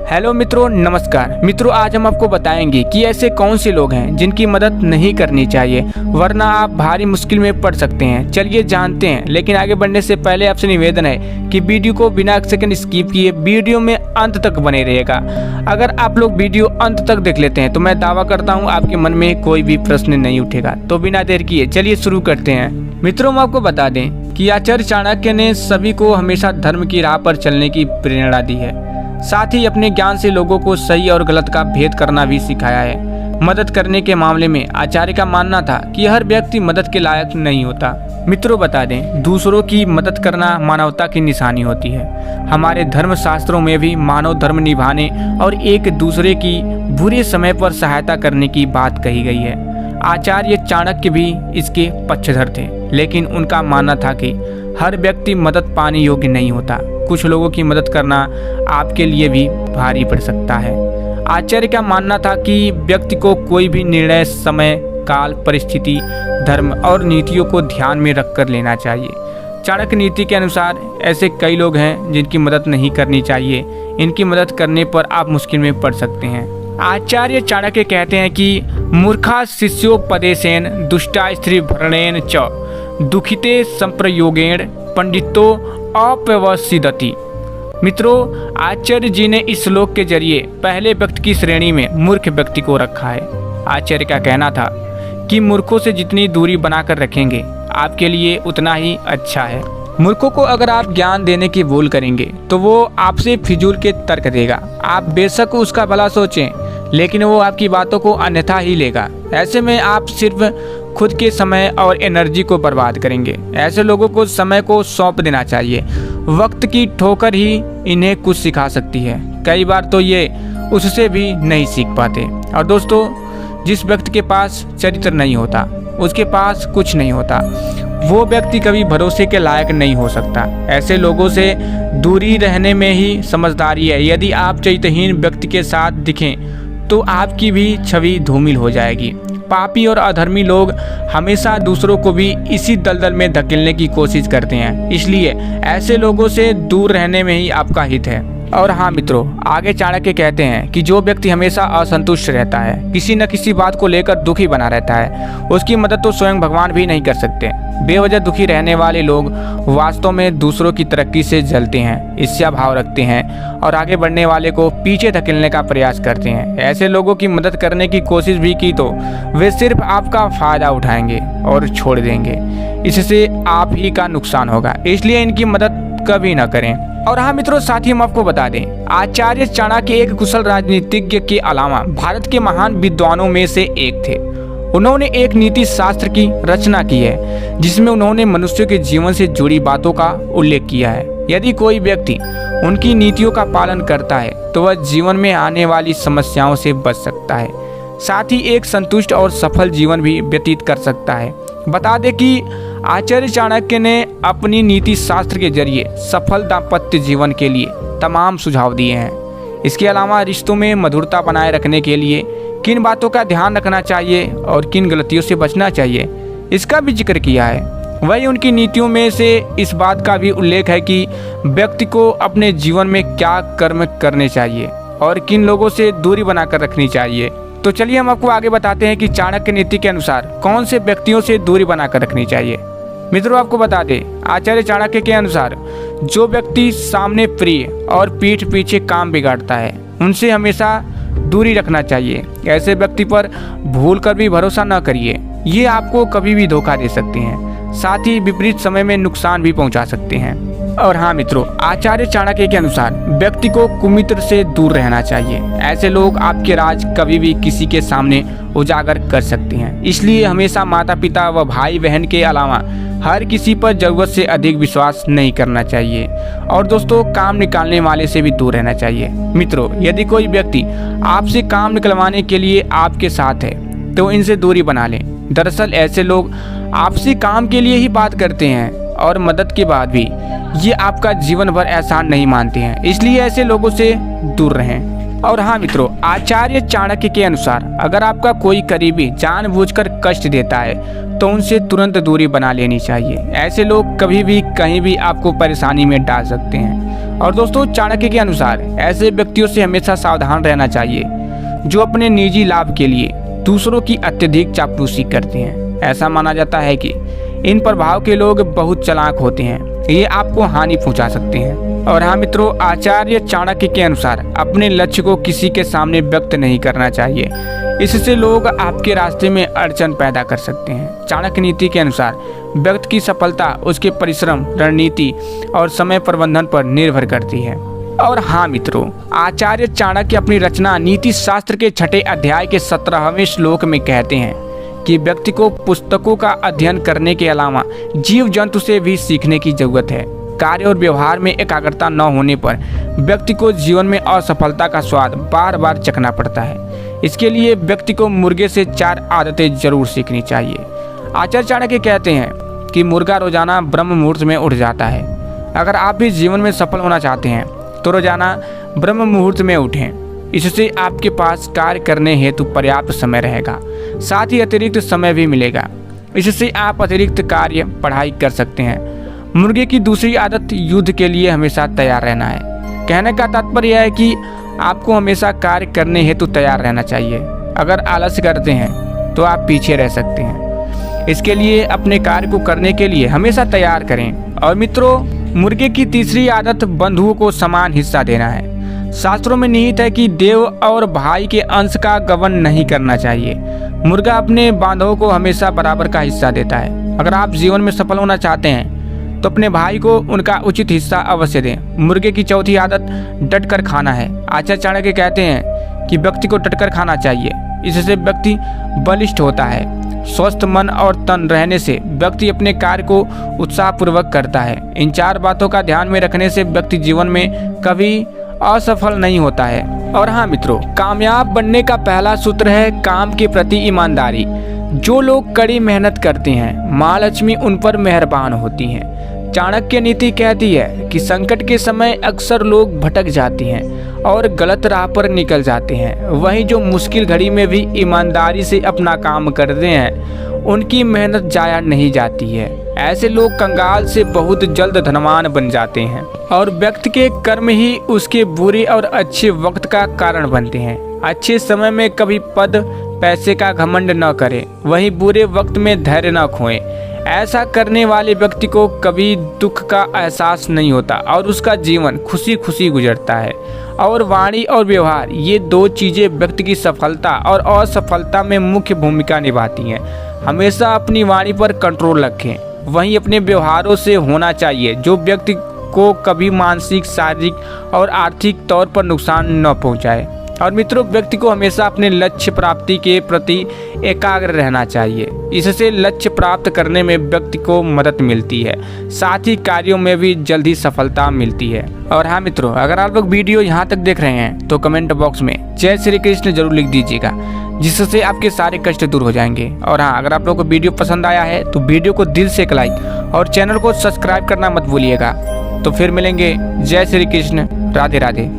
Hello मित्रों, नमस्कार मित्रों। आज हम आपको बताएंगे कि ऐसे कौन से लोग हैं जिनकी मदद नहीं करनी चाहिए, वरना आप भारी मुश्किल में पड़ सकते हैं। चलिए जानते हैं, लेकिन आगे बढ़ने से पहले आपसे निवेदन है कि वीडियो को बिना सेकंड स्किप किए वीडियो में अंत तक बने रहेगा। अगर आप लोग वीडियो अंत तक देख लेते हैं तो मैं दावा करता हूँ आपके मन में कोई भी प्रश्न नहीं उठेगा। तो बिना देर किए चलिए शुरू करते हैं। मित्रों, हम आपको बता दें कि आचार्य चाणक्य ने सभी को हमेशा धर्म की राह पर चलने की प्रेरणा दी है। साथ ही अपने ज्ञान से लोगों को सही और गलत का भेद करना भी सिखाया है। मदद करने के मामले में आचार्य का मानना था कि हर व्यक्ति मदद के लायक नहीं होता। मित्रों, बता दें, दूसरों की मदद करना मानवता की निशानी होती है। हमारे धर्म शास्त्रों में भी मानव धर्म निभाने और एक दूसरे की बुरे समय पर सहायता करने की बात कही गई है। आचार्य चाणक्य भी इसके पक्षधर थे, लेकिन उनका मानना था कि हर व्यक्ति मदद पाने योग्य नहीं होता। कुछ लोगों की मदद करना आपके लिए भी भारी पड़ सकता है। आचार्य का मानना था कि व्यक्ति को कोई भी निर्णय समय, काल, परिस्थिति, धर्म और नीतियों को ध्यान में रखकर लेना चाहिए। चाणक्य नीति के अनुसार ऐसे कई लोग हैं जिनकी मदद नहीं करनी चाहिए। इनकी मदद करने पर आप मुश्किल में पड़ सकते हैं। आचार्य चाणक्य कहते हैं कि मूर्खा शिष्योपदेशेन दुष्टा स्त्री भरणेन च दुखिते संप्रयोगेण पंडितो अपवसिदति। मित्रों, आचार्य जी ने इस श्लोक के जरिए पहले व्यक्ति की श्रेणी में मूर्ख व्यक्ति को रखा है। आचार्य का कहना था कि मूर्खों से जितनी दूरी बनाकर रखेंगे आपके लिए उतना ही अच्छा है। मूर्खों को अगर आप ज्ञान देने की भूल करेंगे तो वो आपसे फिजूल के तर्क देगा। आप बेशक उसका भला सोचें, लेकिन वो आपकी बातों को अन्यथा ही लेगा। ऐसे में आप सिर्फ खुद के समय और एनर्जी को बर्बाद करेंगे। ऐसे लोगों को समय को सौंप देना चाहिए। वक्त की ठोकर ही इन्हें कुछ सिखा सकती है। कई बार तो ये उससे भी नहीं सीख पाते। और दोस्तों, जिस व्यक्ति के पास चरित्र नहीं होता, उसके पास कुछ नहीं होता। वो व्यक्ति कभी भरोसे के लायक नहीं हो सकता। ऐसे लोगों से दूरी रहने में ही समझदारी है। यदि आप चरित्रहीन व्यक्ति के साथ दिखें तो आपकी भी छवि धूमिल हो जाएगी। पापी और अधर्मी लोग हमेशा दूसरों को भी इसी दलदल में धकेलने की कोशिश करते हैं। इसलिए ऐसे लोगों से दूर रहने में ही आपका हित है। और हाँ मित्रों, आगे चाणक्य कहते हैं कि जो व्यक्ति हमेशा असंतुष्ट रहता है, किसी न किसी बात को लेकर दुखी बना रहता है, उसकी मदद तो स्वयं भगवान भी नहीं कर सकते। बेवजह दुखी रहने वाले लोग वास्तव में दूसरों की तरक्की से जलते हैं, ईर्ष्या भाव रखते हैं और आगे बढ़ने वाले को पीछे धकेलने का प्रयास करते हैं। ऐसे लोगों की मदद करने की कोशिश भी की तो वे सिर्फ आपका फायदा उठाएंगे और छोड़ देंगे। इससे आप ही का नुकसान होगा। इसलिए इनकी मदद कभी न करें। और हाँ मित्रों, साथ ही हम आपको बता दें, आचार्य चाणक्य एक कुशल राजनीतिज्ञ के अलावा भारत के महान विद्वानों में से एक थे। उन्होंने एक नीति शास्त्र की रचना की है जिसमें उन्होंने मनुष्य के जीवन से जुड़ी बातों का उल्लेख किया है। यदि कोई व्यक्ति उनकी नीतियों का पालन करता है तो वह जीवन में आने वाली समस्याओं से बच सकता है, साथ ही एक संतुष्ट और सफल जीवन भी व्यतीत कर सकता है। बता दें कि आचार्य चाणक्य ने अपनी नीति शास्त्र के जरिए सफल दाम्पत्य जीवन के लिए तमाम सुझाव दिए हैं। इसके अलावा रिश्तों में मधुरता बनाए रखने के लिए किन बातों का ध्यान रखना चाहिए और किन गलतियों से बचना चाहिए, इसका भी जिक्र किया है। वही उनकी नीतियों में से इस बात का भी उल्लेख है कि व्यक्ति को अपने जीवन में क्या कर्म करने चाहिए और किन लोगों से दूरी बनाकर रखनी चाहिए। तो चलिए हम आपको आगे बताते हैं कि चाणक्य नीति के अनुसार कौन से व्यक्तियों से दूरी बनाकर रखनी चाहिए। मित्रों, आपको बता दें, आचार्य चाणक्य के अनुसार जो व्यक्ति सामने प्रिय और पीठ पीछे काम बिगाड़ता है, उनसे हमेशा दूरी रखना चाहिए। ऐसे व्यक्ति पर भूल कर भी भरोसा न करिए। ये आपको कभी भी धोखा दे सकते हैं, साथ ही विपरीत समय में नुकसान भी पहुंचा सकते हैं। और हाँ मित्रों, आचार्य चाणक्य के अनुसार व्यक्ति को कुमित्र से दूर रहना चाहिए। ऐसे लोग आपके राज कभी भी किसी के सामने उजागर कर सकते हैं। इसलिए हमेशा माता पिता व भाई बहन के अलावा हर किसी पर जरूरत से अधिक विश्वास नहीं करना चाहिए। और दोस्तों, काम निकालने वाले से भी दूर रहना चाहिए। मित्रों, यदि कोई व्यक्ति आपसे काम निकलवाने के लिए आपके साथ है तो इनसे दूरी बना लें। दरअसल ऐसे लोग आपसे काम के लिए ही बात करते हैं और मदद के बाद भी ये आपका जीवन भर एहसान नहीं मानते हैं। इसलिए ऐसे लोगों से दूर रहें। और हाँ मित्रों, आचार्य चाणक्य के अनुसार अगर आपका कोई करीबी जानबूझकर कष्ट देता है तो उनसे तुरंत दूरी बना लेनी चाहिए। ऐसे लोग कभी भी कहीं भी आपको परेशानी में डाल सकते हैं। और दोस्तों, चाणक्य के अनुसार ऐसे व्यक्तियों से हमेशा सावधान रहना चाहिए जो अपने निजी लाभ के लिए दूसरों की अत्यधिक चापलूसी करते हैं। ऐसा माना जाता है कि इन प्रभाव के लोग बहुत चालाक होते हैं, ये आपको हानि पहुंचा सकते हैं। और हाँ मित्रों, आचार्य चाणक्य के अनुसार अपने लक्ष्य को किसी के सामने व्यक्त नहीं करना चाहिए, इससे लोग आपके रास्ते में अड़चन पैदा कर सकते हैं। चाणक्य नीति के अनुसार व्यक्ति की सफलता उसके परिश्रम, रणनीति और समय प्रबंधन पर निर्भर करती है। और हाँ मित्रों, आचार्य चाणक्य अपनी रचना नीति शास्त्र के 6ठे अध्याय के 17वें श्लोक में कहते हैं कि व्यक्ति को पुस्तकों का अध्ययन करने के अलावा जीव जंतु से भी सीखने की जरूरत है। कार्य और व्यवहार में एकाग्रता न होने पर व्यक्ति को जीवन में असफलता का स्वाद बार बार चखना पड़ता है। इसके लिए व्यक्ति को मुर्गे से 4 आदतें जरूर सीखनी चाहिए। आचार्य चाणक्य कहते हैं कि मुर्गा रोजाना ब्रह्म मुहूर्त में उठ जाता है। अगर आप भी जीवन में सफल होना चाहते हैं तो रोजाना ब्रह्म मुहूर्त में उठें। इससे आपके पास कार्य करने हेतु पर्याप्त समय रहेगा, साथ ही अतिरिक्त समय भी मिलेगा। इससे आप अतिरिक्त कार्य पढ़ाई कर सकते हैं। मुर्गे की दूसरी आदत युद्ध के लिए हमेशा तैयार रहना है। कहने का तात्पर्य यह है कि आपको हमेशा कार्य करने हेतु तैयार रहना चाहिए। अगर आलस्य करते हैं तो आप पीछे रह सकते हैं। इसके लिए अपने कार्य को करने के लिए हमेशा तैयार करें। और मित्रों, मुर्गे की तीसरी आदत बंधुओं को समान हिस्सा देना है। शास्त्रों में निहित है कि देव और भाई के अंश का गबन नहीं करना चाहिए। मुर्गा अपने बांधवों को हमेशा बराबर का हिस्सा देता है। अगर आप जीवन में सफल होना चाहते हैं तो अपने भाई को उनका उचित हिस्सा अवश्य दें। मुर्गे की चौथी आदत डट कर खाना है। आचार्य चाणक्य कहते हैं कि व्यक्ति को डट कर खाना चाहिए, इससे व्यक्ति बलिष्ठ होता है। स्वस्थ मन और तन रहने से व्यक्ति अपने कार्य को उत्साहपूर्वक करता है। इन 4 बातों का ध्यान में रखने से व्यक्ति जीवन में कभी असफल नहीं होता है। और हाँ मित्रों, कामयाब बनने का पहला सूत्र है काम के प्रति ईमानदारी। जो लोग कड़ी मेहनत करते हैं, माँ लक्ष्मी उन पर मेहरबान होती हैं। चाणक्य नीति कहती है कि संकट के समय अक्सर लोग भटक जाते हैं और गलत राह पर निकल जाते हैं। वहीं जो मुश्किल घड़ी में भी ईमानदारी से अपना काम करते हैं, उनकी मेहनत जाया नहीं जाती है। ऐसे लोग कंगाल से बहुत जल्द धनवान बन जाते हैं और व्यक्ति के कर्म ही उसके बुरे और अच्छे वक्त का कारण बनते हैं। अच्छे समय में कभी पद पैसे का घमंड न करें, वहीं बुरे वक्त में धैर्य न खोएं। ऐसा करने वाले व्यक्ति को कभी दुख का एहसास नहीं होता और उसका जीवन खुशी खुशी गुजरता है। और वाणी और व्यवहार, ये 2 चीज़ें व्यक्ति की सफलता और असफलता में मुख्य भूमिका निभाती हैं। हमेशा अपनी वाणी पर कंट्रोल रखें, वहीं अपने व्यवहारों से होना चाहिए जो व्यक्ति को कभी मानसिक, शारीरिक और आर्थिक तौर पर नुकसान न पहुंचाए। और मित्रों, व्यक्ति को हमेशा अपने लक्ष्य प्राप्ति के प्रति एकाग्र रहना चाहिए। इससे लक्ष्य प्राप्त करने में व्यक्ति को मदद मिलती है, साथ ही कार्यों में भी जल्दी सफलता मिलती है। और हाँ मित्रों, अगर आप लोग वीडियो यहाँ तक देख रहे हैं तो कमेंट बॉक्स में जय श्री कृष्ण जरूर लिख दीजिएगा, जिससे आपके सारे कष्ट दूर हो जाएंगे। और हाँ, अगर आप लोग को वीडियो पसंद आया है तो वीडियो को दिल से एक लाइक और चैनल को सब्सक्राइब करना मत भूलिएगा। तो फिर मिलेंगे। जय श्री कृष्ण, राधे राधे।